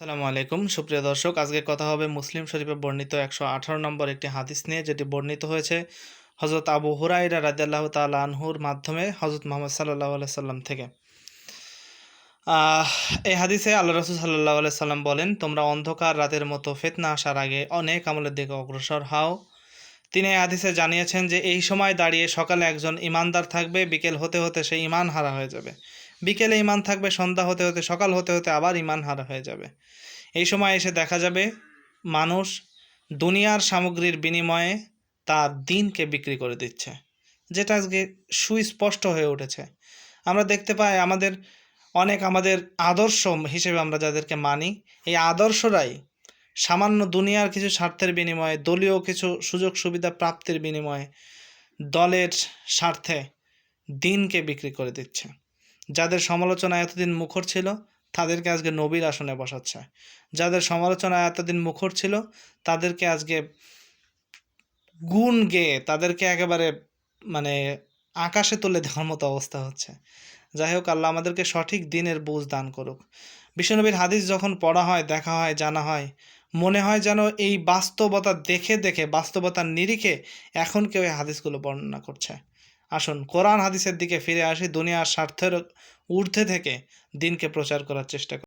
আসসালামু আলাইকুম সুপ্রিয় দর্শক, আজকে কথা হবে মুসলিম শরীফে বর্ণিত 118 নম্বর একটি হাদিস নিয়ে, যেটি বর্ণিত হয়েছে হজরত আবু হুরায়রা রাদিয়াল্লাহু তাআলা আনহুর মাধ্যমে হজরত মুহাম্মদ সাল্লাল্লাহু আলাইহি সাল্লাম থেকে। এই হাদিসে আল্লাহ রাসূল সাল্লাল্লাহু আলাইহি সাল্লাম বলেন, তোমরা অন্ধকার রাতের মতো ফিতনা আসার আগে অনেক আমলের দিকে অগ্রসর হও। তিনি এই হাদিসে জানিয়েছেন যে এই সময় দাঁড়িয়ে সকালে একজন ইমানদার থাকবে, বিকেল হতে হতে সে ইমান হারা হয়ে যাবে। বিকেলে ইমান থাকবে, সন্ধ্যা হতে হতে সকাল হতে হতে আবার ইমান হারা হয়ে যাবে। এই সময় এসে দেখা যাবে মানুষ দুনিয়ার সামগ্রীর বিনিময়ে তার দিনকে বিক্রি করে দিচ্ছে, যেটা আজকে সুস্পষ্ট হয়ে উঠেছে। আমরা দেখতে পাই আমাদের আদর্শ হিসেবে আমরা যাদেরকে মানি, এই আদর্শরাই সামান্য দুনিয়ার কিছু স্বার্থের বিনিময়ে, দলীয় কিছু সুযোগ সুবিধা প্রাপ্তির বিনিময়ে, দলের স্বার্থে দিনকে বিক্রি করে দিচ্ছে। যাদের সমালোচনা এতদিন মুখর ছিল তাদেরকে আজকে নবীর আসনে বসাচ্ছে, যাদের সমালোচনা এতদিন মুখর ছিল তাদেরকে আজকে গুণ গেয়ে তাদেরকে একেবারে মানে আকাশে তুলে দেওয়ার মতো অবস্থা হচ্ছে। যাই হোক, আল্লাহ আমাদেরকে সঠিক দিনের বুঝ দান করুক। বিশ্বনবীর হাদিস যখন পড়া হয়, দেখা হয়, জানা হয়, মনে হয় যেন এই বাস্তবতা দেখে দেখে, বাস্তবতার নিরিখে এখন কেউ এই হাদিসগুলো বর্ণনা করছে। আসুন কোরআন হাদিসের দিকে ফিরে আসি, দুনিয়ার স্বার্থের ঊর্ধ্বে থেকে দিনকে প্রচার করার চেষ্টা করি।